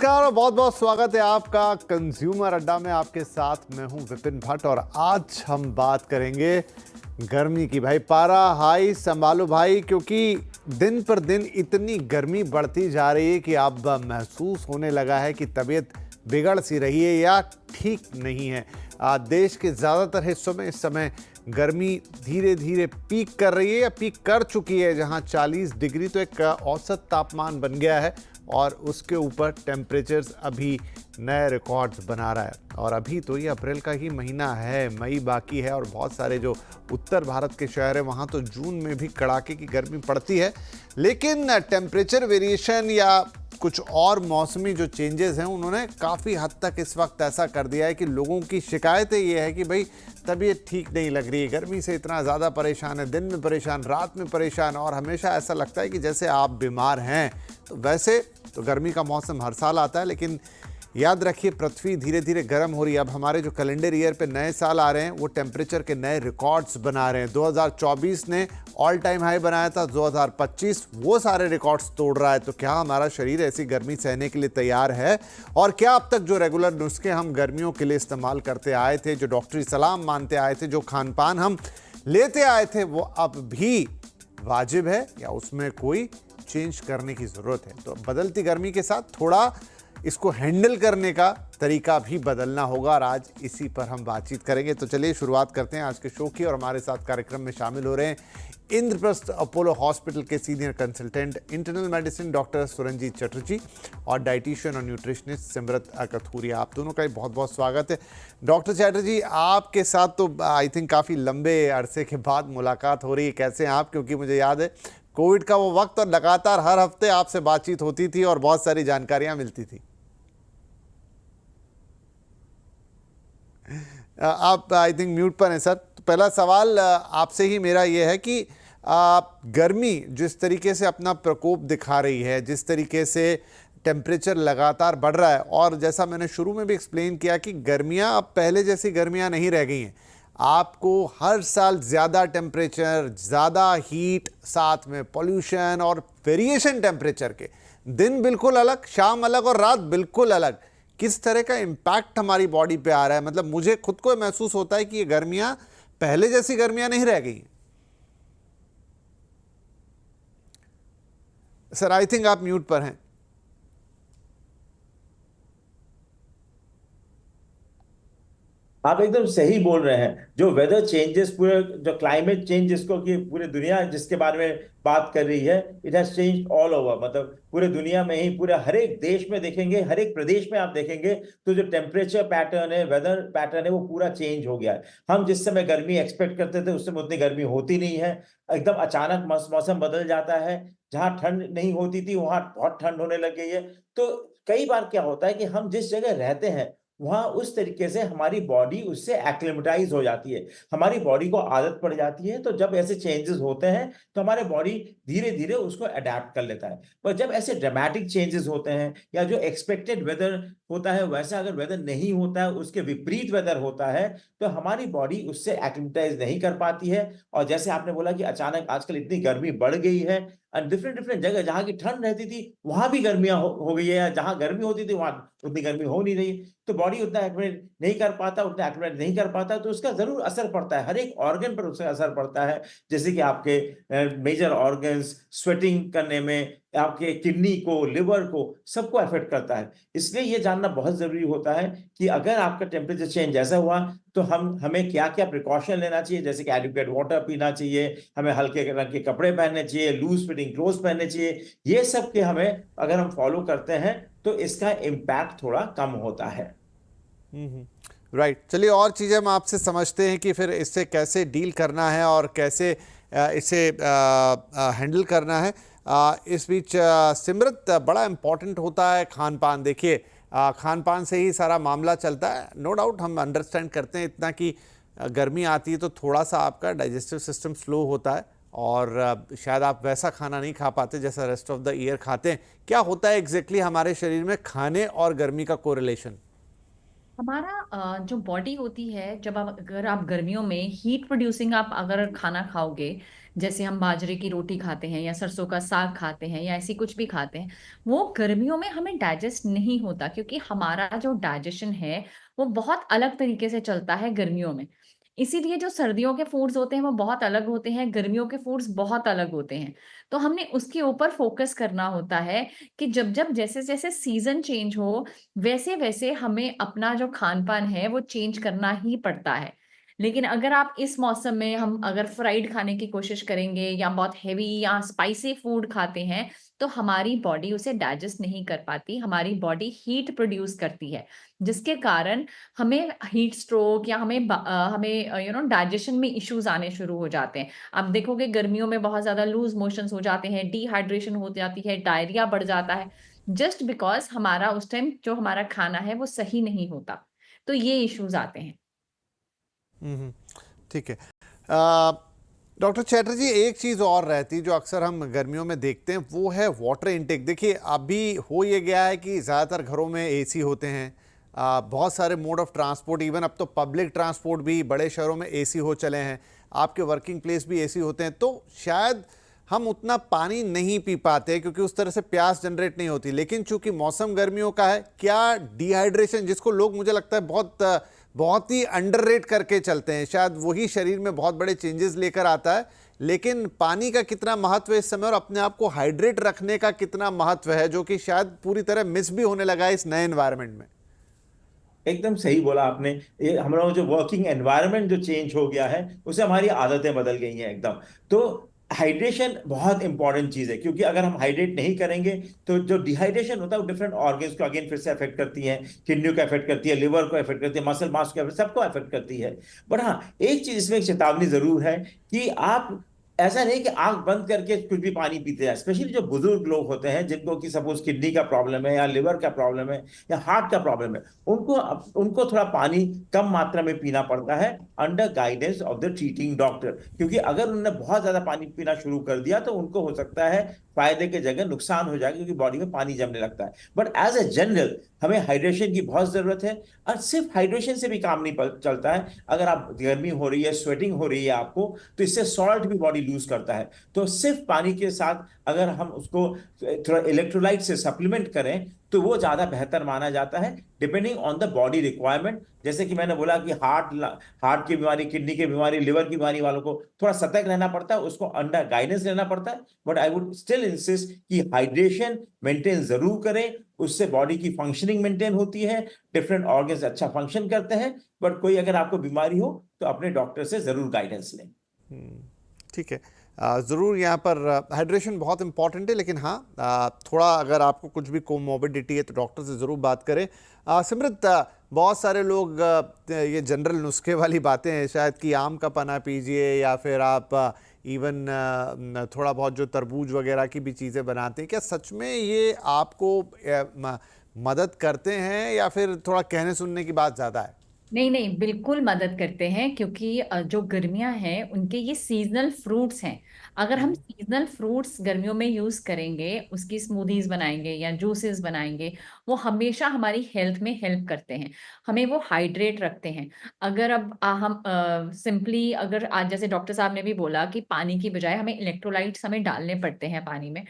नमस्कार और बहुत बहुत स्वागत है आपका कंज्यूमर अड्डा में। आपके साथ मैं हूं विपिन भट्ट और आज हम बात करेंगे गर्मी की। भाई पारा हाई संभालो भाई, क्योंकि दिन पर दिन इतनी गर्मी बढ़ती जा रही है कि अब महसूस होने लगा है कि तबीयत बिगड़ सी रही है या ठीक नहीं है। देश के ज़्यादातर हिस्सों में इस समय गर्मी धीरे धीरे पीक कर रही है या पीक कर चुकी है, जहां 40 डिग्री तो एक औसत तापमान बन गया है और उसके ऊपर टेम्परेचर्स अभी नए रिकॉर्ड्स बना रहा है। और अभी तो ये अप्रैल का ही महीना है, मई बाकी है और बहुत सारे जो उत्तर भारत के शहर हैं वहाँ तो जून में भी कड़ाके की गर्मी पड़ती है। लेकिन टेम्परेचर वेरिएशन या कुछ और मौसमी जो चेंजेस हैं उन्होंने काफ़ी हद तक इस वक्त ऐसा कर दिया है कि लोगों की शिकायतें ये है कि भाई तबीयत ठीक नहीं लग रही है, गर्मी से इतना ज़्यादा परेशान है, दिन में परेशान, रात में परेशान, और हमेशा ऐसा लगता है कि जैसे आप बीमार हैं। तो वैसे तो गर्मी का मौसम हर साल आता है, लेकिन याद रखिए पृथ्वी धीरे धीरे गर्म हो रही है। अब हमारे जो कैलेंडर ईयर पे नए साल आ रहे हैं वो टेम्परेचर के नए रिकॉर्ड्स बना रहे हैं। 2024 ने ऑल टाइम हाई बनाया था, 2025 वो सारे रिकॉर्ड्स तोड़ रहा है। तो क्या हमारा शरीर ऐसी गर्मी सहने के लिए तैयार है? और क्या अब तक जो रेगुलर नुस्खे हम गर्मियों के लिए इस्तेमाल करते आए थे, जो डॉक्टरी सलाह मानते आए थे, जो खान पान हम लेते आए थे, वो अब भी वाजिब है या उसमें कोई चेंज करने की ज़रूरत है? तो बदलती गर्मी के साथ थोड़ा इसको हैंडल करने का तरीका भी बदलना होगा और आज इसी पर हम बातचीत करेंगे। तो चलिए शुरुआत करते हैं आज के शो की। और हमारे साथ कार्यक्रम में शामिल हो रहे हैं इंद्रप्रस्थ अपोलो हॉस्पिटल के senior consultant internal medicine doctor Suranjit Chatterjee और डाइटिशियन और न्यूट्रिशनिस्ट सिमरत कथूरिया। आप दोनों का ही बहुत बहुत स्वागत है। डॉक्टर चटर्जी, आपके साथ तो आई थिंक काफ़ी लंबे अरसे के बाद मुलाकात हो रही है। कैसे हैं आप? क्योंकि मुझे याद है कोविड का वो वक्त और लगातार हर हफ्ते आपसे बातचीत होती थी और बहुत सारी जानकारियाँ मिलती थी। आप आई थिंक म्यूट पर हैं सर। तो पहला सवाल आपसे ही मेरा ये है कि गर्मी जिस तरीके से अपना प्रकोप दिखा रही है, जिस तरीके से टेम्परेचर लगातार बढ़ रहा है, और जैसा मैंने शुरू में भी एक्सप्लेन किया कि गर्मियां अब पहले जैसी गर्मियां नहीं रह गई हैं। आपको हर साल ज़्यादा टेम्परेचर, ज़्यादा हीट, साथ में पॉल्यूशन और वेरिएशन टेम्परेचर के, दिन बिल्कुल अलग, शाम अलग और रात बिल्कुल अलग। किस तरह का इम्पैक्ट हमारी बॉडी पे आ रहा है? मतलब मुझे खुद को महसूस होता है कि ये गर्मियां पहले जैसी गर्मियां नहीं रह गई। सर आई थिंक आप म्यूट पर हैं। आप एकदम सही बोल रहे हैं। जो वेदर चेंजेस, पूरे जो क्लाइमेट चेंज जिसको कि पूरे दुनिया जिसके बारे में बात कर रही है, it has change all over. मतलब पूरे दुनिया में ही, पूरे हर एक देश में देखेंगे, हर एक प्रदेश में आप देखेंगे तो जो टेम्परेचर पैटर्न है, वेदर पैटर्न है, वो पूरा चेंज हो गया है। हम जिस समय गर्मी एक्सपेक्ट करते थे उस समय उतनी गर्मी होती नहीं है। एकदम अचानक मौसम बदल जाता है। जहां ठंड नहीं होती थी वहां बहुत ठंड होने लग गई है। तो कई बार क्या होता है कि हम जिस जगह रहते हैं वहां उस तरीके से हमारी बॉडी उससे एक्लिमेटाइज हो जाती है, हमारी बॉडी को आदत पड़ जाती है। तो जब ऐसे चेंजेस होते हैं तो हमारे बॉडी धीरे धीरे उसको अडेप्ट कर लेता है। पर जब ऐसे ड्रामेटिक चेंजेस होते हैं या जो एक्सपेक्टेड वेदर होता है वैसा अगर वेदर नहीं होता है, उसके विपरीत वेदर होता है, तो हमारी बॉडी उससे एक्लिमेटाइज नहीं कर पाती है। और जैसे आपने बोला कि अचानक आजकल इतनी गर्मी बढ़ गई है, डिफरेंट डिफरेंट जगह जहां की ठंड रहती थी वहां भी गर्मियां हो गई है, या जहां गर्मी होती थी वहां उतनी गर्मी हो नहीं रही। तो बॉडी उतना एक्टिवेट नहीं कर पाता, उतना एक्टिवेट नहीं कर पाता, तो उसका जरूर असर पड़ता है, हर एक ऑर्गन पर उसका असर पड़ता है। जैसे कि आपके मेजर ऑर्गन्स स्वेटिंग करने में, आपके किडनी को, लिवर को, सबको अफेक्ट करता है। इसलिए ये जानना बहुत जरूरी होता है कि अगर आपका टेम्परेचर चेंज ऐसा हुआ तो हमें क्या क्या प्रिकॉशन लेना चाहिए। जैसे कि एडिक्वेट वाटर पीना चाहिए, हमें हल्के रंग के कपड़े पहनने चाहिए, लूज फिटिंग क्लोथ पहनने चाहिए। ये सब के हमें अगर हम फॉलो करते हैं तो इसका इम्पैक्ट थोड़ा कम होता है। राइट। चलिए और चीज़ें हम आपसे समझते हैं कि फिर इससे कैसे डील करना है और कैसे इसे हैंडल करना है। इस बीच सिमरत, बड़ा इम्पॉर्टेंट होता है खान पान। देखिए खान पान से ही सारा मामला चलता है। नो डाउट हम अंडरस्टैंड करते हैं इतना कि गर्मी आती है तो थोड़ा सा आपका डाइजेस्टिव सिस्टम स्लो होता है और शायद आप वैसा खाना नहीं खा पाते जैसा रेस्ट ऑफ द ईयर खाते हैं। क्या होता है एग्जैक्टली हमारे शरीर में खाने और गर्मी का कोरिलेशन? हमारा जो बॉडी होती है, जब आप अगर आप गर्मियों में हीट प्रोड्यूसिंग आप अगर खाना खाओगे, जैसे हम बाजरे की रोटी खाते हैं या सरसों का साग खाते हैं या ऐसी कुछ भी खाते हैं, वो गर्मियों में हमें डाइजेस्ट नहीं होता, क्योंकि हमारा जो डाइजेशन है वो बहुत अलग तरीके से चलता है गर्मियों में। इसीलिए जो सर्दियों के फूड्स होते हैं वो बहुत अलग होते हैं, गर्मियों के फूड्स बहुत अलग होते हैं। तो हमने उसके ऊपर फोकस करना होता है कि जब जब जैसे जैसे सीजन चेंज हो, वैसे-वैसे हमें अपना जो खान-पान है वो चेंज करना ही पड़ता है। लेकिन अगर आप इस मौसम में हम अगर फ्राइड खाने की कोशिश करेंगे या बहुत हेवी या स्पाइसी फूड खाते हैं, तो हमारी बॉडी उसे डाइजेस्ट नहीं कर पाती, हमारी बॉडी हीट प्रोड्यूस करती है, जिसके कारण हमें हीट स्ट्रोक या हमें डाइजेशन में इश्यूज़ आने शुरू हो जाते हैं। आप देखोगे गर्मियों में बहुत ज़्यादा लूज़ मोशंस हो जाते हैं, डिहाइड्रेशन हो जाती है, डायरिया बढ़ जाता है। जस्ट बिकॉज़ हमारा उस टाइम जो हमारा खाना है वो सही नहीं होता। तो ये इश्यूज़ आते हैं। हम्म, ठीक है। अ, डॉक्टर चैटर्जी, एक चीज़ और रहती जो अक्सर हम गर्मियों में देखते हैं वो है वाटर इनटेक। देखिए अभी हो ये गया है कि ज़्यादातर घरों में एसी होते हैं, बहुत सारे मोड ऑफ ट्रांसपोर्ट, इवन अब तो पब्लिक ट्रांसपोर्ट भी बड़े शहरों में एसी हो चले हैं, आपके वर्किंग प्लेस भी एसी होते हैं, तो शायद हम उतना पानी नहीं पी पाते क्योंकि उस तरह से प्यास जनरेट नहीं होती। लेकिन चूंकि मौसम गर्मियों का है, क्या डिहाइड्रेशन, जिसको लोग मुझे लगता है बहुत बहुत ही अंडररेट करके चलते हैं, शायद वही शरीर में बहुत बड़े चेंजेस लेकर आता है, लेकिन पानी का कितना महत्व है इस समय और अपने आप को हाइड्रेट रखने का कितना महत्व है, जो कि शायद पूरी तरह मिस भी होने लगा है इस नए एनवायरनमेंट में। एकदम सही बोला आपने। ये हमारा जो वर्किंग एनवायरनमेंट जो चेंज हो गया है, उससे हमारी आदतें बदल गई हैं एकदम। तो हाइड्रेशन बहुत इंपॉर्टेंट चीज है, क्योंकि अगर हम हाइड्रेट नहीं करेंगे तो जो डिहाइड्रेशन होता है वो डिफरेंट ऑर्गन्स को अगेन फिर से अफेक्ट करती है। किडनियों को अफेक्ट करती है, लिवर को अफेक्ट करती है, मसल मास को सबको अफेक्ट करती है। बट हाँ, एक चीज इसमें एक चेतावनी जरूर है कि आप ऐसा नहीं कि आंख बंद करके कुछ भी पानी पीते हैं। स्पेशली जो बुजुर्ग लोग होते हैं, जिनको कि सपोज किडनी का प्रॉब्लम है या लिवर का प्रॉब्लम है या हार्ट का प्रॉब्लम है, उनको उनको थोड़ा पानी कम मात्रा में पीना पड़ता है under guidance of the treating doctor. क्योंकि अगर उन्होंने बहुत ज्यादा पानी पीना शुरू कर दिया तो उनको हो सकता है फायदे के जगह नुकसान हो जाएगा, क्योंकि बॉडी में पानी जमने लगता है। बट एज ए जनरल हमें हाइड्रेशन की बहुत जरूरत है। और सिर्फ हाइड्रेशन से भी काम नहीं चलता है। अगर आप गर्मी हो रही है, स्वेटिंग हो रही है आपको, तो इससे सॉल्ट भी बॉडी लूज करता है। तो सिर्फ पानी के साथ अगर हम उसको थोड़ा इलेक्ट्रोलाइट से सप्लीमेंट करें तो वो ज्यादा बेहतर माना जाता है, depending on the body requirement. जैसे कि मैंने बोला कि हार्ट की बीमारी, किडनी की बीमारी, लिवर की बीमारी वालों को थोड़ा सतर्क रहना पड़ता है, उसको अंडर गाइडेंस लेना पड़ता है। But I would still insist कि हाइड्रेशन मेंटेन जरूर करें। उससे बॉडी की फंक्शनिंग मेंटेन होती है, डिफरेंट ऑर्गन्स अच्छा फंक्शन करते हैं। बट कोई अगर आपको बीमारी हो तो अपने डॉक्टर से जरूर गाइडेंस लें। ठीक है। ज़रूर यहाँ पर हाइड्रेशन बहुत इंपॉर्टेंट है, लेकिन हाँ थोड़ा अगर आपको कुछ भी कोमोबिडिटी है तो डॉक्टर से ज़रूर बात करें। सिमरत, बहुत सारे लोग ये जनरल नुस्खे वाली बातें हैं शायद कि आम का पना पीजिए या फिर आप इवन थोड़ा बहुत जो तरबूज वगैरह की भी चीज़ें बनाते हैं, क्या सच में ये आपको मदद करते हैं या फिर थोड़ा कहने सुनने की बात ज़्यादा है? नहीं, नहीं, बिल्कुल मदद करते हैं, क्योंकि जो गर्मियाँ हैं उनके ये सीज़नल फ्रूट्स हैं। अगर हम सीज़नल फ्रूट्स गर्मियों में यूज़ करेंगे, उसकी स्मूदीज़ बनाएँगे या जूसेस बनाएँगे, वो हमेशा हमारी हेल्थ में हेल्प करते हैं। हमें वो हाइड्रेट रखते हैं। अगर अब हम सिंपली अगर आज जैसे डॉक्टर साहब ने भी बोला कि पानी की बजाय इलेक्ट्रोलाइट्स हमें डालने पड़ते हैं पानी में।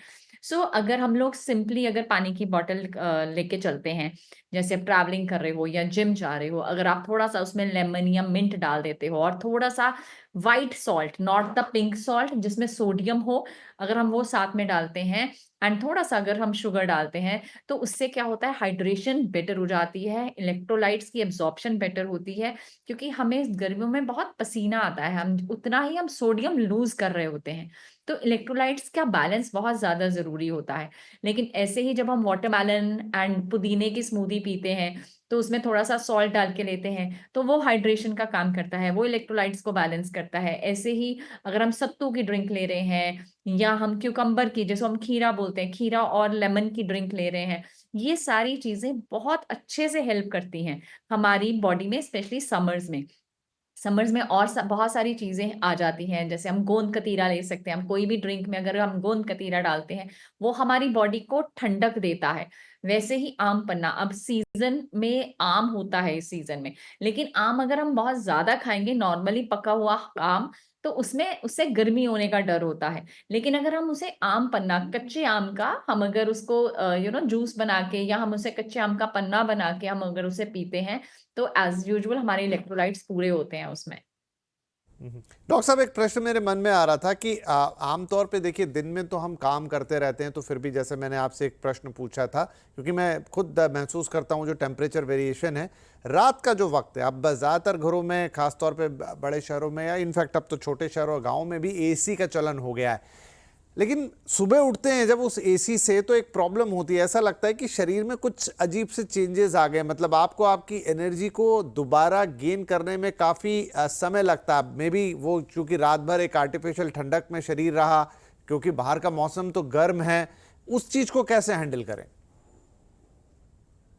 सो अगर हम लोग सिंपली अगर पानी की बॉटल लेके चलते हैं, जैसे आप ट्रैवलिंग कर रहे हो या जिम जा रहे हो, अगर आप थोड़ा-सा उसमें लेमन या मिंट डाल देते हो और थोड़ा-सा white salt, not the pink salt जिसमें सोडियम हो, अगर हम वो साथ में डालते हैं एंड थोड़ा-सा अगर हम शुगर डालते हैं, तो उससे क्या होता है, हाइड्रेशन बेटर हो जाती है, इलेक्ट्रोलाइट्स की एब्ज़ॉर्प्शन बेटर होती है, क्योंकि हमें गर्मियों में बहुत पसीना आता है, हम उतना ही हम सोडियम लूज़ कर रहे होते हैं। तो इलेक्ट्रोलाइट्स का बैलेंस बहुत ज़्यादा ज़रूरी होता है। लेकिन ऐसे ही जब हम वाटरमेलन एंड पुदीने की स्मूदी पीते हैं, तो उसमें थोड़ा-सा सॉल्ट डाल के लेते हैं, तो वो हाइड्रेशन का काम करता है, वो इलेक्ट्रोलाइट्स को बैलेंस करता है। ऐसे ही अगर हम सत्तू की ड्रिंक ले रहे हैं या हम क्यूकम्बर की, जिसको हम खीरा बोलते हैं, खीरा और लेमन की ड्रिंक ले रहे हैं, ये सारी चीज़ें बहुत अच्छे से हेल्प करती हैं, हमारी बॉडी में स्पेशली समर्स में। समर्स में और बहुत सारी चीजें आ जाती हैं, जैसे हम गोंद कतीरा ले सकते हैं। हम कोई भी ड्रिंक में अगर हम गोंद कतीरा डालते हैं, वो हमारी बॉडी को ठंडक देता है। वैसे ही आम पन्ना, अब सीजन में आम होता है इस सीजन में, लेकिन आम अगर हम बहुत ज्यादा खाएंगे, नॉर्मली पका हुआ आम, तो उसमें उससे गर्मी होने का डर होता है। लेकिन अगर हम उसे आम पन्ना, कच्चे आम का हम अगर उसको जूस बना के, या हम उसे कच्चे आम का पन्ना बना के हम अगर उसे पीते हैं, तो एज यूजुअल हमारे इलेक्ट्रोलाइट्स पूरे होते हैं उसमें। डॉक्टर साहब, एक प्रश्न मेरे मन में आ रहा था कि आमतौर पे देखिए दिन में तो हम काम करते रहते हैं, तो फिर भी जैसे मैंने आपसे एक प्रश्न पूछा था, क्योंकि मैं खुद महसूस करता हूँ जो टेम्परेचर वेरिएशन है रात का जो वक्त है। अब ज़्यादातर घरों में, खासतौर पे बड़े शहरों में, या इनफैक्ट अब तो छोटे शहरों और गाँव में भी एसी का चलन हो गया है। लेकिन सुबह उठते हैं जब उस एसी से, तो एक प्रॉब्लम होती है, ऐसा लगता है कि शरीर में कुछ अजीब से चेंजेस आ गए। मतलब आपको आपकी एनर्जी को दोबारा गेन करने में काफ़ी समय लगता है। मे बी वो चूंकि रात भर एक आर्टिफिशियल ठंडक में शरीर रहा, क्योंकि बाहर का मौसम तो गर्म है, उस चीज़ को कैसे हैंडल करें?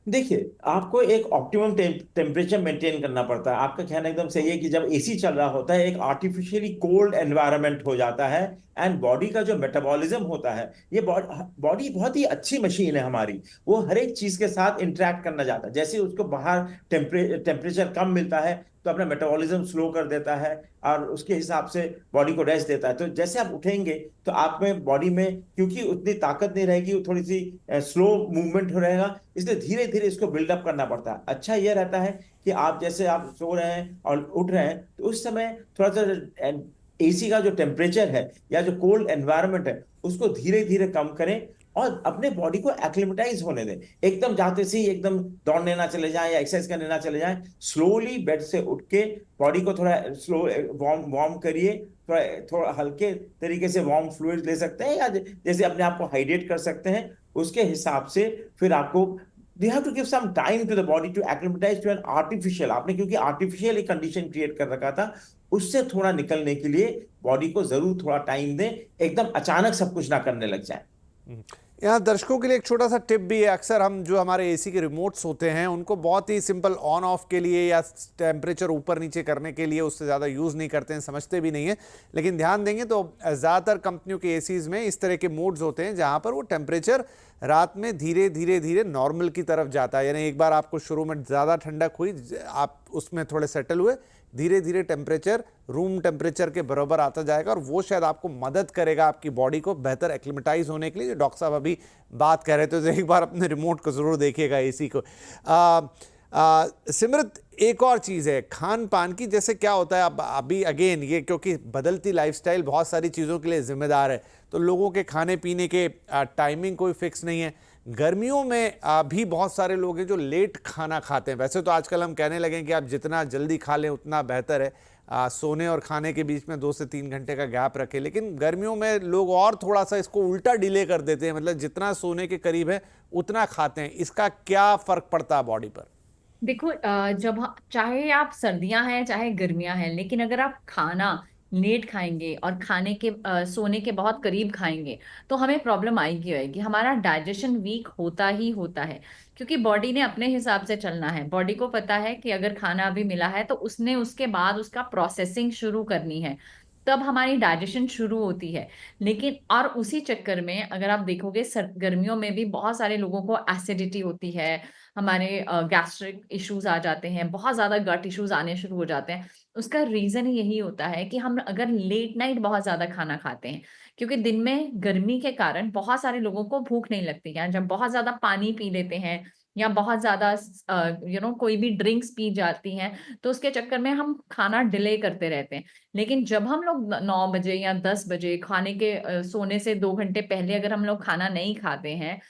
देखिए, आपको एक ऑप्टिमम टेम्परेचर मेंटेन करना पड़ता है। आपका कहना एकदम सही है कि जब एसी चल रहा होता है, एक आर्टिफिशियली कोल्ड एनवायरनमेंट हो जाता है, एंड बॉडी का जो मेटाबॉलिज्म होता है, ये बॉडी बहुत ही अच्छी मशीन है हमारी। वो हर एक चीज के साथ इंटरेक्ट करना चाहता है। जैसे उसको बाहर टेम्परेचर कम मिलता है, तो अपना मेटाबॉलिज्म स्लो कर देता है, और उसके हिसाब से बॉडी को रेस्ट देता है। तो जैसे आप उठेंगे, तो आप में बॉडी में क्योंकि उतनी ताकत नहीं रहेगी, वो थोड़ी सी स्लो मूवमेंट हो रहेगा, इसलिए धीरे धीरे इसको बिल्डअप करना पड़ता है। अच्छा यह रहता है कि आप जैसे आप सो रहे हैं और उठ रहे हैं, तो उस समय थोड़ा सा एसी का जो टेम्परेचर है या जो कोल्ड एनवायरनमेंट है, उसको धीरे धीरे कम करें, और अपने बॉडी को एक्लिमेटाइज होने दें। एकदम जाते से ही एकदम दौड़ने ना चले जाएं या एक्सरसाइज करने ना चले जाएं। स्लोली बेड से उठ के बॉडी को थोड़ा स्लो वार्म वार्म करिए। थोड़ा थोड़ा हल्के तरीके से वार्म फ्लूइड ले सकते हैं, या जैसे अपने आप को हाइड्रेट कर सकते हैं, उसके हिसाब से फिर आपको you have to give some time to the body to acclimatize to an artificial, आपने क्योंकि आर्टिफिशियल एक कंडीशन क्रिएट कर रखा था, उससे थोड़ा निकलने के लिए बॉडी को जरूर थोड़ा टाइम दें। एकदम अचानक सब कुछ ना करने लग जाए। यहाँ दर्शकों के लिए एक छोटा सा टिप भी है। अक्सर हम जो हमारे एसी के रिमोट्स होते हैं, उनको बहुत ही सिंपल ऑन ऑफ के लिए या टेम्परेचर ऊपर नीचे करने के लिए उससे ज़्यादा यूज़ नहीं करते हैं, समझते भी नहीं है। लेकिन ध्यान देंगे तो ज़्यादातर कंपनियों के एसीज़ में इस तरह के मोड्स होते हैं जहाँ पर वो टेम्परेचर रात में धीरे धीरे धीरे नॉर्मल की तरफ जाता है। यानी एक बार आपको शुरू में ज़्यादा ठंडक हुई, आप उसमें थोड़े सेटल हुए, धीरे धीरे टेम्परेचर रूम टेम्परेचर के बराबर आता जाएगा, और वो शायद आपको मदद करेगा आपकी बॉडी को बेहतर एक्लिमेटाइज होने के लिए, जो डॉक्टर साहब अभी बात कर रहे थे। तो एक बार अपने रिमोट को ज़रूर देखिएगा एसी को। सिमरत, एक और चीज़ है खान पान की। जैसे क्या होता है अब अभी अगेन ये, क्योंकि बदलती लाइफस्टाइल बहुत सारी चीज़ों के लिए जिम्मेदार है, तो लोगों के खाने पीने के टाइमिंग कोई फिक्स नहीं है। गर्मियों में भी बहुत सारे लोग हैं जो लेट खाना खाते हैं। वैसे तो आजकल हम कहने लगे कि आप जितना जल्दी खा लें उतना बेहतर है, सोने और खाने के बीच में 2 से 3 घंटे का गैप रखें। लेकिन गर्मियों में लोग और थोड़ा सा इसको उल्टा डिले कर देते हैं, मतलब जितना सोने के करीब है उतना खाते हैं। इसका क्या फ़र्क पड़ता है बॉडी पर? देखो, चाहे आप सर्दियां हैं चाहे गर्मियां हैं, लेकिन अगर आप खाना लेट खाएंगे और खाने के सोने के बहुत करीब खाएंगे, तो हमें प्रॉब्लम आएगी आएगी। हमारा डाइजेशन वीक होता ही होता है, क्योंकि बॉडी ने अपने हिसाब से चलना है। बॉडी को पता है कि अगर खाना अभी मिला है तो उसने उसके बाद उसका प्रोसेसिंग शुरू करनी है, तब हमारी डाइजेशन शुरू होती है। लेकिन और उसी चक्कर में अगर आप देखोगे, गर्मियों में भी बहुत सारे लोगों को एसिडिटी होती है, हमारे गैस्ट्रिक इश्यूज आ जाते हैं, बहुत ज्यादा गट इश्यूज आने शुरू हो जाते हैं। उसका रीजन यही होता है कि हम अगर लेट नाइट बहुत ज्यादा खाना खाते हैं, क्योंकि दिन में गर्मी के कारण बहुत सारे लोगों को भूख नहीं लगती है। जब बहुत ज्यादा पानी पी लेते हैं या बहुत ज्यादा कोई भी ड्रिंक्स पी जाती हैं, तो उसके चक्कर में हम खाना डिले करते रहते हैं। लेकिन जब हम लोग 9 बजे या 10 बजे खाने के सोने से 2 घंटे पहले अगर हम लोग खाना नहीं खाते हैं,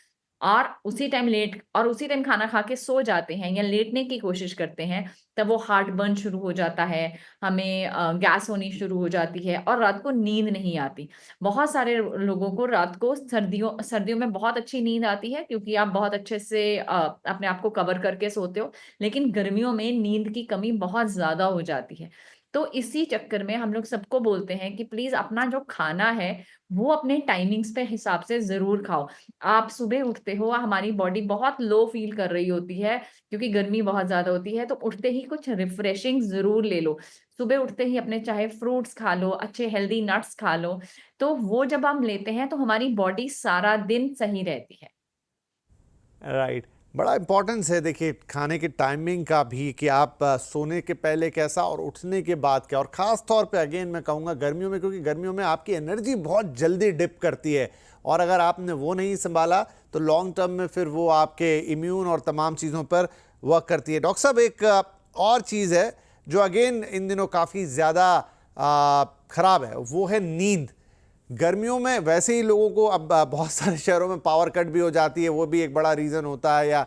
और उसी टाइम खाना खा के सो जाते हैं या लेटने की कोशिश करते हैं, तब वो हार्ट बर्न शुरू हो जाता है, हमें गैस होनी शुरू हो जाती है, और रात को नींद नहीं आती। बहुत सारे लोगों को रात को सर्दियों सर्दियों में बहुत अच्छी नींद आती है, क्योंकि आप बहुत अच्छे से अपने आप को कवर करके सोते हो। लेकिन गर्मियों में नींद की कमी बहुत ज्यादा हो जाती है। तो इसी चक्कर में हम लोग सबको बोलते हैं कि प्लीज अपना जो खाना है वो अपने टाइमिंग्स पे हिसाब से जरूर खाओ। आप सुबह उठते हो, हमारी बॉडी बहुत लो फील कर रही होती है क्योंकि गर्मी बहुत ज्यादा होती है, तो उठते ही कुछ रिफ्रेशिंग जरूर ले लो। सुबह उठते ही अपने चाहे फ्रूट्स खा लो, अच्छे हेल्दी नट्स खा लो, तो वो जब हम लेते हैं तो हमारी बॉडी सारा दिन सही रहती है। राइट। बड़ा इम्पोर्टेंस है देखिए खाने की टाइमिंग का भी, कि आप सोने के पहले कैसा और उठने के बाद क्या। और ख़ास तौर पे अगेन मैं कहूँगा गर्मियों में, क्योंकि गर्मियों में आपकी एनर्जी बहुत जल्दी डिप करती है, और अगर आपने वो नहीं संभाला तो लॉन्ग टर्म में फिर वो आपके इम्यून और तमाम चीज़ों पर वर्क करती है। डॉक्टर साहब, एक और चीज़ है जो अगेन इन दिनों काफ़ी ज़्यादा ख़राब है, वो है नींद। गर्मियों में वैसे ही लोगों को अब बहुत सारे शहरों में पावर कट भी हो जाती है, वो भी एक बड़ा रीज़न होता है, या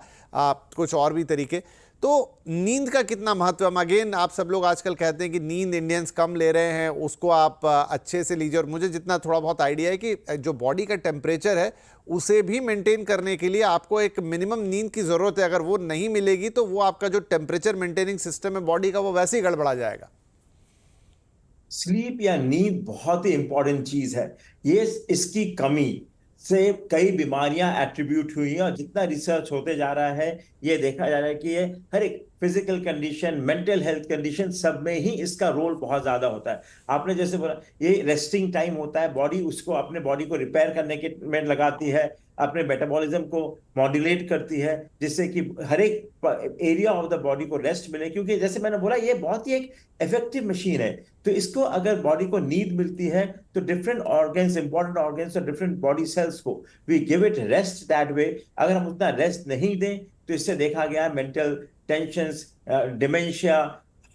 कुछ और भी तरीके। तो नींद का कितना महत्व है? अगेन आप सब लोग आजकल कहते हैं कि नींद इंडियंस कम ले रहे हैं, उसको आप अच्छे से लीजिए। और मुझे जितना थोड़ा बहुत आइडिया है कि जो बॉडी का टेम्परेचर है उसे भी मेंटेन करने के लिए आपको एक मिनिमम नींद की ज़रूरत है। अगर वो नहीं मिलेगी तो वो आपका जो टेम्परेचर मेंटेनिंग सिस्टम है बॉडी का, वो वैसे ही गड़बड़ा जाएगा। स्लीप या नींद बहुत ही इंपॉर्टेंट चीज है। ये इसकी कमी से कई बीमारियां एट्रीब्यूट हुई हैं, और जितना रिसर्च होते जा रहा है ये देखा जा रहा है कि ये हर एक physical condition, mental health condition, सब में ही इसका रोल बहुत ज्यादा होता है। आपने जैसे बोला, ये रेस्टिंग टाइम होता है, बॉडी उसको अपने बॉडी को रिपेयर करने के में लगाती है, अपने मेटाबॉलिज्म को मॉड्यूलेट करती है, जिससे कि हर एक एरिया ऑफ द बॉडी को रेस्ट मिले। क्योंकि जैसे मैंने बोला, ये बहुत ही एक इफेक्टिव मशीन है। तो इसको अगर बॉडी को नींद मिलती है तो डिफरेंट ऑर्गन्स, इंपॉर्टेंट ऑर्गन्स और डिफरेंट बॉडी सेल्स को we give it rest that way. अगर हम उतना रेस्ट नहीं दें तो इससे देखा गया है mental tensions, dementia,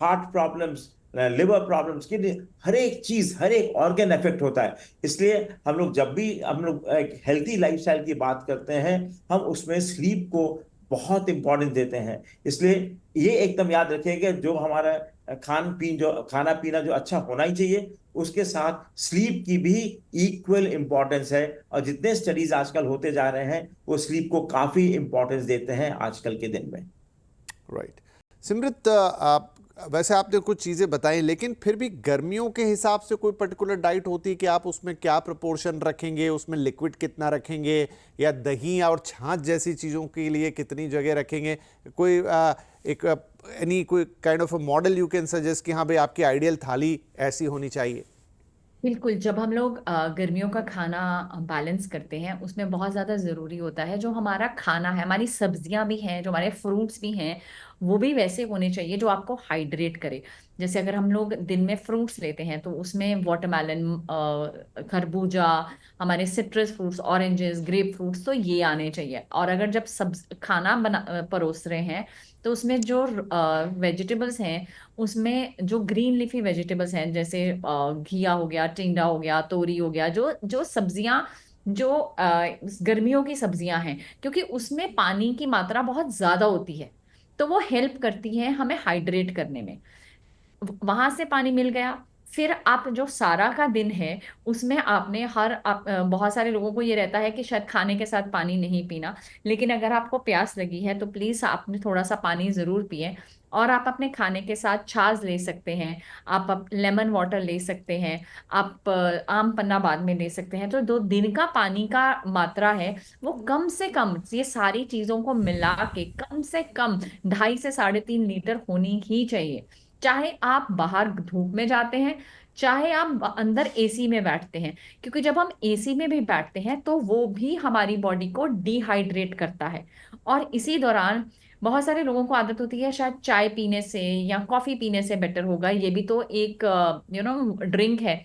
heart problems, liver problems, kidney, हर एक चीज, हर एक ऑर्गन इफेक्ट होता है। इसलिए हम लोग जब भी हम लोग एक हेल्थी लाइफस्टाइल की बात करते हैं, हम उसमें स्लीप को बहुत इंपॉर्टेंस देते हैं। इसलिए ये एकदम याद रखिएगा, जो हमारा खाना पीना जो अच्छा होना ही चाहिए, उसके साथ स्लीप की भी इक्वल इंपॉर्टेंस है। और जितने स्टडीज आजकल होते जा रहे हैं वो स्लीप को काफी इंपॉर्टेंस देते हैं आजकल के दिन में। राइट। सिमरत, वैसे आपने कुछ चीज़ें बताई, लेकिन फिर भी गर्मियों के हिसाब से कोई पर्टिकुलर डाइट होती है कि आप उसमें क्या प्रोपोर्शन रखेंगे, उसमें लिक्विड कितना रखेंगे, या दही और छाछ जैसी चीज़ों के लिए कितनी जगह रखेंगे? कोई कोई kind of a model you can suggest कि हाँ भाई आपकी आइडियल थाली ऐसी होनी चाहिए? बिल्कुल, जब हम लोग गर्मियों का खाना बैलेंस करते हैं, उसमें बहुत ज़्यादा ज़रूरी होता है जो हमारा खाना है, हमारी सब्जियां भी हैं, जो हमारे फ्रूट्स भी हैं, वो भी वैसे होने चाहिए जो आपको हाइड्रेट करे। जैसे अगर हम लोग दिन में फ्रूट्स लेते हैं तो उसमें वाटरमेलन, खरबूजा, हमारे citrus fruits, oranges, grapefruits, तो ये आने चाहिए। और अगर जब सब खाना परोस रहे हैं तो उसमें जो वेजिटेबल्स हैं, उसमें जो ग्रीन लीफी वेजिटेबल्स हैं, जैसे घिया हो गया, टिंडा हो गया, तोरी हो गया, जो जो सब्जियां जो गर्मियों की सब्जियां हैं, क्योंकि उसमें पानी की मात्रा बहुत ज्यादा होती है, तो वो हेल्प करती है हमें हाइड्रेट करने में। वहां से पानी मिल गया, फिर आप जो सारा का दिन है उसमें आपने बहुत सारे लोगों को ये रहता है कि शायद खाने के साथ पानी नहीं पीना, लेकिन अगर आपको प्यास लगी है तो प्लीज आपने थोड़ा सा पानी जरूर पिए। और आप अपने खाने के साथ छाछ ले सकते हैं, आप लेमन वाटर ले सकते हैं, आप आम पन्ना बाद में ले सकते हैं। तो 2 दिन का पानी का मात्रा है वो कम से कम, ये सारी चीजों को मिला के कम से कम 2.5 से 3.5 लीटर होनी ही चाहिए। चाहे आप बाहर धूप में जाते हैं, चाहे आप अंदर एसी में बैठते हैं, क्योंकि जब हम एसी में भी बैठते हैं तो वो भी हमारी बॉडी को डिहाइड्रेट करता है। और इसी दौरान बहुत सारे लोगों को आदत होती है शायद चाय पीने से या कॉफी पीने से बेटर होगा, ये भी तो एक ड्रिंक है,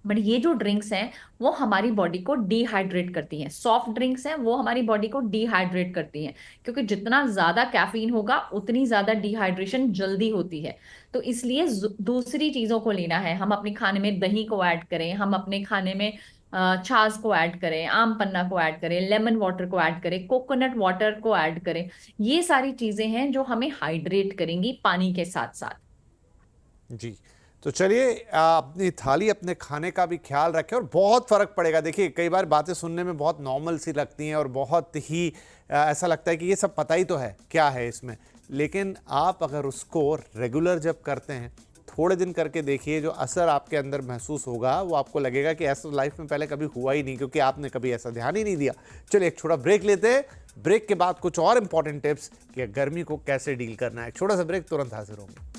बट ये जो ड्रिंक्स हैं वो हमारी बॉडी को डिहाइड्रेट करती हैं। सॉफ्ट ड्रिंक्स हैं वो हमारी बॉडी को डिहाइड्रेट करती हैं, क्योंकि जितना ज्यादा कैफीन होगा उतनी ज्यादा डिहाइड्रेशन जल्दी होती है। तो इसलिए दूसरी चीजों को लेना है, हम अपने खाने में दही को ऐड करें, हम अपने खाने में छाछ को ऐड करें, आम पन्ना को ऐड करें, लेमन वाटर को ऐड करें, कोकोनट वाटर को ऐड करें। ये सारी चीजें हैं जो हमें हाइड्रेट करेंगी पानी के साथ साथ। जी, तो चलिए अपनी थाली, अपने खाने का भी ख्याल रखें और बहुत फ़र्क पड़ेगा। देखिए कई बार बातें सुनने में बहुत नॉर्मल सी लगती हैं और बहुत ही ऐसा लगता है कि ये सब पता ही तो है क्या है इसमें, लेकिन आप अगर उसको रेगुलर जब करते हैं, थोड़े दिन करके देखिए, जो असर आपके अंदर महसूस होगा वो आपको लगेगा कि ऐसा लाइफ में पहले कभी हुआ ही नहीं, क्योंकि आपने कभी ऐसा ध्यान ही नहीं दिया। चलिए एक छोटा ब्रेक लेते हैं, ब्रेक के बाद कुछ और इंपॉर्टेंट टिप्स कि गर्मी को कैसे डील करना है। एक छोटा सा ब्रेक, तुरंत हाजिर होंगे।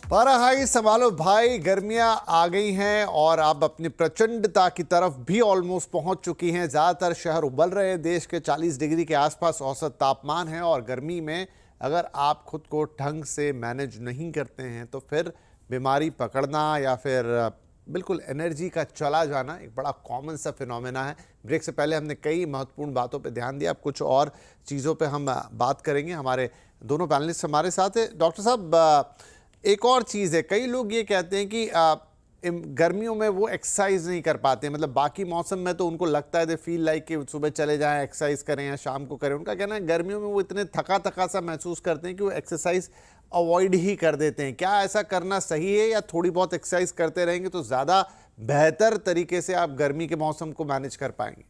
पारा हाई संभालो भाई, गर्मियां आ गई हैं और अब अपनी प्रचंडता की तरफ भी ऑलमोस्ट पहुंच चुकी हैं। ज़्यादातर शहर उबल रहे हैं, देश के 40 डिग्री के आसपास औसत तापमान है। और गर्मी में अगर आप खुद को ढंग से मैनेज नहीं करते हैं तो फिर बीमारी पकड़ना या फिर बिल्कुल एनर्जी का चला जाना एक बड़ा कॉमन सा फिनोमेना है। ब्रेक से पहले हमने कई महत्वपूर्ण बातों पे ध्यान दिया, अब कुछ और चीज़ों पे हम बात करेंगे। हमारे दोनों पैनलिस्ट हमारे साथ है। डॉक्टर साहब, एक और चीज़ है, कई लोग ये कहते हैं कि गर्मियों में वो एक्सरसाइज नहीं कर पाते, मतलब बाकी मौसम में तो उनको लगता है दे फील लाइक कि सुबह चले जाएं एक्सरसाइज करें या शाम को करें। उनका कहना है गर्मियों में वो इतने थका थका सा महसूस करते हैं कि वो एक्सरसाइज अवॉइड ही कर देते हैं। क्या ऐसा करना सही है, या थोड़ी बहुत एक्सरसाइज करते रहेंगे तो ज़्यादा बेहतर तरीके से आप गर्मी के मौसम को मैनेज कर पाएंगे?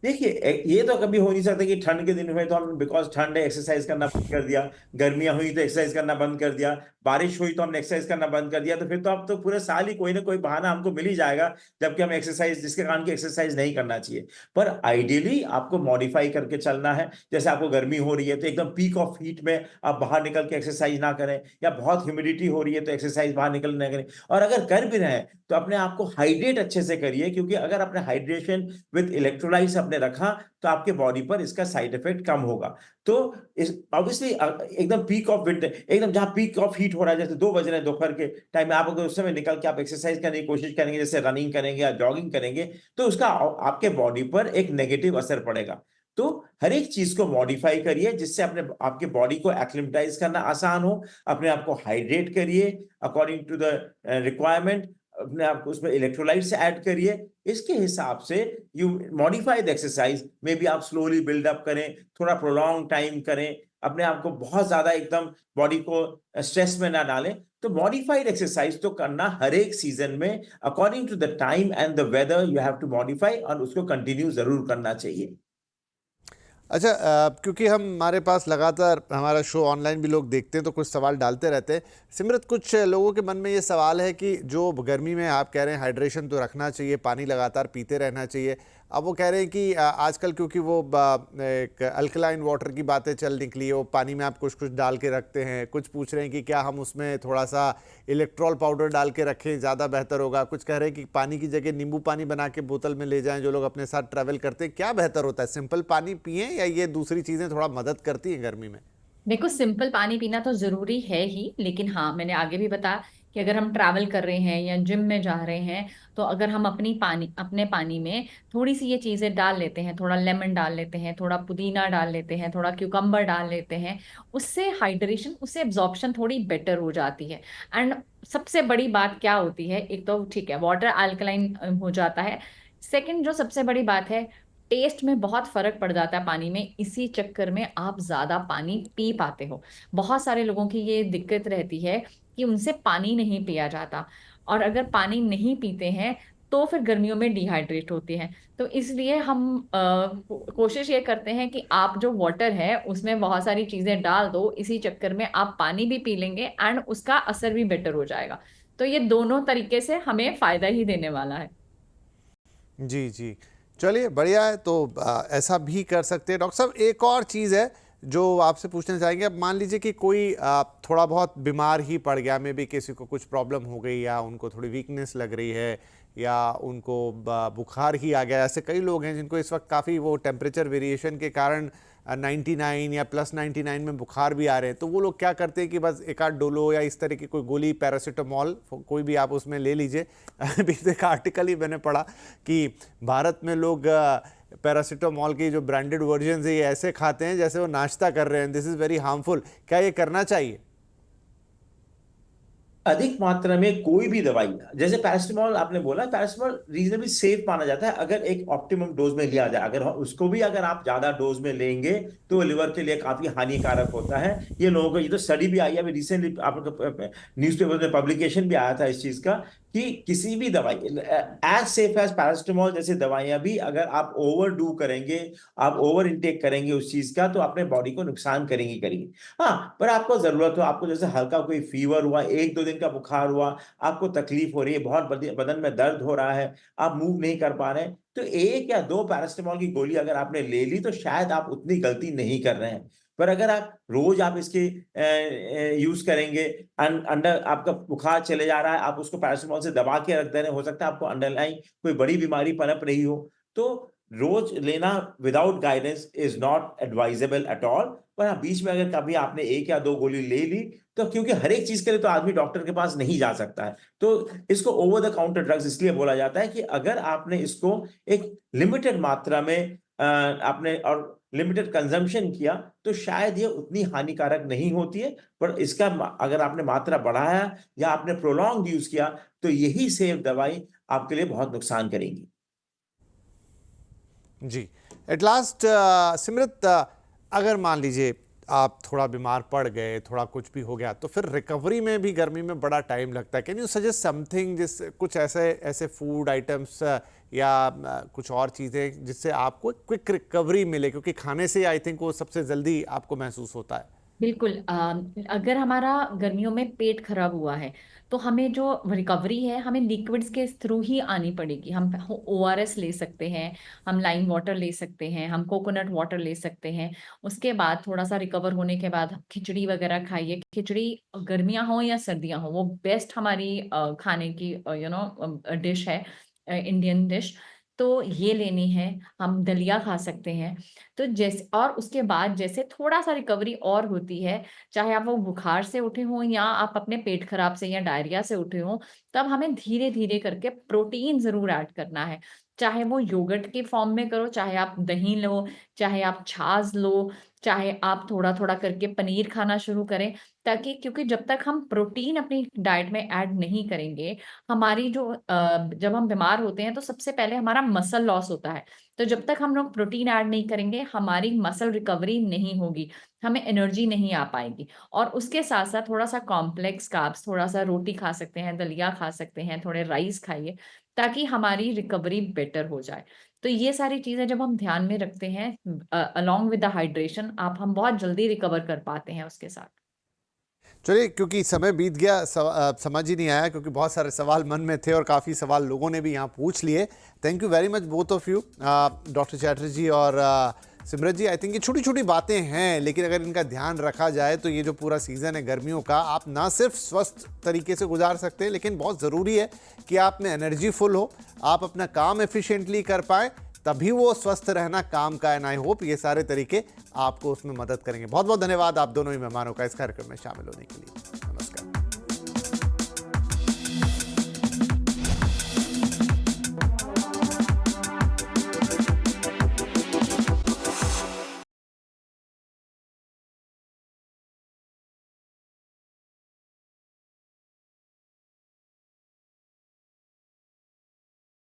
देखिए, ये तो कभी हो नहीं सकता कि ठंड के दिन में तो हम बिकॉज ठंड है एक्सरसाइज करना बंद कर दिया, गर्मियां हुई तो एक्सरसाइज करना बंद कर दिया, बारिश हुई तो हमने एक्सरसाइज करना बंद कर दिया। तो फिर तो अब तो पूरे साल ही कोई ना कोई बहाना हमको मिल ही जाएगा जबकि हम एक्सरसाइज, जिसके कारण की एक्सरसाइज नहीं करना चाहिए। पर आइडियली आपको मॉडिफाई करके चलना है। जैसे आपको गर्मी हो रही है तो एकदम पीक ऑफ हीट में आप बाहर निकल के एक्सरसाइज ना करें, या बहुत ह्यूमिडिटी हो रही है तो एक्सरसाइज बाहर निकल ना करें। और अगर कर भी रहे हैं तो अपने आप को हाइड्रेट अच्छे से करिए, क्योंकि अगर आपने हाइड्रेशन विद इलेक्ट्रोलाइट्स आपने रखा तो आपके बॉडी पर इसका साइड इफेक्ट कम होगा। तो इस ऑब्वियसली एकदम पीक ऑफ विंटर, एकदम जहां पीक ऑफ हीट हो रहा है, जैसे 2 बज रहे हैं दोपहर के टाइम में, आप अगर उस समय निकल के आप एक्सरसाइज करने की कोशिश करेंगे, जैसे रनिंग करेंगे या जॉगिंग करेंगे, तो उसका आपके बॉडी पर एक नेगेटिव असर पड़ेगा। तो हर एक चीज को मॉडिफाई करिए जिससे अपने आपके बॉडी को एक्लिमेटाइज करना आसान हो। अपने आप को हाइड्रेट करिए अकॉर्डिंग टू द रिक्वायरमेंट, अपने आप को उसमें इलेक्ट्रोलाइट्स ऐड करिए। इसके हिसाब से you modify the exercise. May be आप स्लोली बिल्डअप करें, थोड़ा प्रोलॉन्ग टाइम करें, अपने आप को बहुत ज्यादा एकदम बॉडी को स्ट्रेस में ना डालें। तो मॉडिफाइड एक्सरसाइज तो करना हर एक सीजन में according to the time and the weather you have to modify, और उसको कंटिन्यू जरूर करना चाहिए। अच्छा, क्योंकि हमारे पास लगातार हमारा शो ऑनलाइन भी लोग देखते हैं तो कुछ सवाल डालते रहते हैं। सिमरत, कुछ लोगों के मन में ये सवाल है कि जो गर्मी में आप कह रहे हैं हाइड्रेशन तो रखना चाहिए, पानी लगातार पीते रहना चाहिए, अब वो कह रहे हैं कि आजकल क्योंकि वो एक अल्कलाइन वाटर की बातें चल निकली है, वो पानी में आप कुछ कुछ डाल के रखते हैं। कुछ पूछ रहे हैं कि क्या हम उसमें थोड़ा सा इलेक्ट्रॉल पाउडर डाल के रखें, ज़्यादा बेहतर होगा। कुछ कह रहे हैं कि पानी की जगह नींबू पानी बना के बोतल में ले जाएं, जो लोग अपने साथ ट्रैवल करते हैं। क्या बेहतर होता है, सिंपल पानी पिएं या ये दूसरी चीज़ें थोड़ा मदद करती हैं गर्मी में? देखो, सिंपल पानी पीना तो जरूरी है ही, लेकिन हाँ, मैंने आगे भी बताया कि अगर हम ट्रैवल कर रहे हैं या जिम में जा रहे हैं, तो अगर हम अपने पानी में थोड़ी सी ये चीजें डाल लेते हैं, थोड़ा लेमन डाल लेते हैं, थोड़ा पुदीना डाल लेते हैं, थोड़ा क्यूकम्बर डाल लेते हैं, उससे हाइड्रेशन, उससे एब्जॉर्प्शन थोड़ी बेटर हो जाती है। एंड सबसे बड़ी बात क्या होती है, एक तो ठीक है वाटर अल्कलाइन हो जाता है, सेकंड जो सबसे बड़ी बात है, टेस्ट में बहुत फर्क पड़ जाता है पानी में। इसी चक्कर में आप ज्यादा पानी पी पाते हो। बहुत सारे लोगों की ये दिक्कत रहती है कि उनसे पानी नहीं पिया जाता, और अगर पानी नहीं पीते हैं तो फिर गर्मियों में डिहाइड्रेट होते हैं। तो इसलिए हम कोशिश ये करते हैं कि आप जो वाटर है उसमें बहुत सारी चीजें डाल दो, इसी चक्कर में आप पानी भी पी लेंगे एंड उसका असर भी बेटर हो जाएगा। तो ये दोनों तरीके से हमें फायदा ही देने वाला है। जी जी, चलिए बढ़िया है। तो ऐसा भी कर सकते हैं। डॉक्टर साहब, एक और चीज़ है जो आपसे पूछना चाहेंगे। अब मान लीजिए कि कोई थोड़ा बहुत बीमार ही पड़ गया, में भी किसी को कुछ प्रॉब्लम हो गई, या उनको थोड़ी वीकनेस लग रही है, या उनको बुखार ही आ गया। ऐसे कई लोग हैं जिनको इस वक्त काफ़ी वो टेम्परेचर वेरिएशन के कारण 99 या +99 में बुखार भी आ रहे हैं। तो वो लोग क्या करते हैं कि बस एक आध डोलो या इस तरह की कोई गोली, पैरासीटामॉल कोई भी आप उसमें ले लीजिए। अभी एक आर्टिकल ही मैंने पढ़ा कि भारत में लोग पैरासीटामॉल की जो ब्रांडेड वर्जन है ये ऐसे खाते हैं जैसे वो नाश्ता कर रहे हैं। This is very harmful. क्या ये करना चाहिए? अधिक मात्रा में कोई भी दवाई, जैसे पैरासिटामोल आपने बोला, पैरासिटामोल रीजनेबली सेफ माना जाता है अगर एक ऑप्टिमम डोज में लिया जाए। अगर उसको भी अगर आप ज्यादा डोज में लेंगे तो लिवर के लिए काफी हानिकारक होता है। ये लोगों को, ये तो स्टडी भी आई है अभी रिसेंटली, आप न्यूज़पेपर में पब्लिकेशन भी आया था इस चीज का कि किसी भी दवाई एज सेफ एज पैरासिटामोल जैसी दवाइयां भी अगर आप ओवर डू करेंगे, आप ओवर इनटेक करेंगे उस चीज का, तो अपने बॉडी को नुकसान करेंगी करेंगी। हाँ, पर आपको जरूरत हो, आपको जैसे हल्का कोई फीवर हुआ, 1-2 दिन का बुखार हुआ, आपको तकलीफ हो रही है, बहुत बदन में दर्द हो रहा है, आप मूव नहीं कर पा रहे हैं, तो 1 या 2 पैरासिटामोल की गोली अगर आपने ले ली तो शायद आप उतनी गलती नहीं कर रहे हैं। पर अगर आप रोज आप इसके यूज करेंगे, अंडर आपका बुखार चले जा रहा है, आप उसको पैरासिटामोल से दबा के रख दे रहे हैं, हो सकता है आपको अंडरलाइन कोई बड़ी बीमारी पनप रही हो, तो रोज लेना without guidance is not advisable at all. पर हाँ, बीच में अगर कभी आपने 1 या 2 गोली ले ली, तो क्योंकि हर एक चीज के लिए तो आदमी डॉक्टर के पास नहीं जा सकता है, तो इसको ओवर द काउंटर ड्रग्स इसलिए बोला जाता है कि अगर आपने इसको एक लिमिटेड मात्रा में आपने और लिमिटेड कंजम्पशन किया, तो शायद ये उतनी हानिकारक नहीं होती है। पर इसका अगर आपने मात्रा बढ़ाया या आपने प्रोलॉन्ग यूज किया, तो यही सेफ दवाई आपके लिए बहुत नुकसान करेगी। जी, एट लास्ट सिमरत, अगर मान लीजिए आप थोड़ा बीमार पड़ गए, थोड़ा कुछ भी हो गया, तो फिर रिकवरी में भी गर्मी में बड़ा टाइम लगता है। कैन यू सजेस्ट समथिंग, जिस कुछ ऐसे ऐसे फूड आइटम्स या कुछ और चीज़ें जिससे आपको क्विक रिकवरी मिले, क्योंकि खाने से आई थिंक वो सबसे जल्दी आपको महसूस होता है। बिल्कुल। अगर हमारा गर्मियों में पेट खराब हुआ है तो हमें जो रिकवरी है हमें लिक्विड्स के थ्रू ही आनी पड़ेगी। हम ओआरएस ले सकते हैं, हम लाइम वाटर ले सकते हैं, हम कोकोनट वाटर ले सकते हैं। उसके बाद थोड़ा सा रिकवर होने के बाद खिचड़ी वगैरह खाइए। खिचड़ी गर्मियां हो या सर्दियां हो, वो बेस्ट हमारी खाने की डिश है, इंडियन डिश। तो ये लेनी है। हम दलिया खा सकते हैं। तो जैसे और उसके बाद जैसे थोड़ा सा रिकवरी और होती है, चाहे आप वो बुखार से उठे हों या आप अपने पेट खराब से या डायरिया से उठे हों, तब हमें धीरे धीरे करके प्रोटीन जरूर ऐड करना है। चाहे वो योगर्ट के फॉर्म में करो, चाहे आप दही लो, चाहे आप छाछ लो, चाहे आप थोड़ा थोड़ा करके पनीर खाना शुरू करें। ताकि क्योंकि जब तक हम प्रोटीन अपनी डाइट में ऐड नहीं करेंगे, हमारी जो जब हम बीमार होते हैं तो सबसे पहले हमारा मसल लॉस होता है। तो जब तक हम लोग प्रोटीन ऐड नहीं करेंगे, हमारी मसल रिकवरी नहीं होगी, हमें एनर्जी नहीं आ पाएगी। और उसके साथ साथ थोड़ा सा कॉम्प्लेक्स कार्ब्स, थोड़ा सा रोटी खा सकते हैं, दलिया खा सकते हैं, थोड़े राइस खाइए, ताकि हमारी रिकवरी बेटर हो जाए। तो ये सारी चीजें जब हम ध्यान में रखते हैं अलोंग विद द हाइड्रेशन, आप हम बहुत जल्दी रिकवर कर पाते हैं उसके साथ। चलिए, क्योंकि समय बीत गया, समझ ही नहीं आया, क्योंकि बहुत सारे सवाल मन में थे और काफ़ी सवाल लोगों ने भी यहाँ पूछ लिए। Thank you very much both of you, doctor Chatterjee और सिमरत जी। आई थिंक ये छोटी छोटी बातें हैं, लेकिन अगर इनका ध्यान रखा जाए तो ये जो पूरा सीज़न है गर्मियों का, आप ना सिर्फ स्वस्थ तरीके से गुजार सकते हैं, लेकिन बहुत ज़रूरी है कि आप में एनर्जी फुल हो, आप अपना काम एफिशिएंटली कर पाएँ, तभी वो स्वस्थ रहना काम का। एंड आई होप ये सारे तरीके आपको उसमें मदद करेंगे। बहुत बहुत धन्यवाद आप दोनों ही मेहमानों का इस कार्यक्रम में शामिल होने के लिए।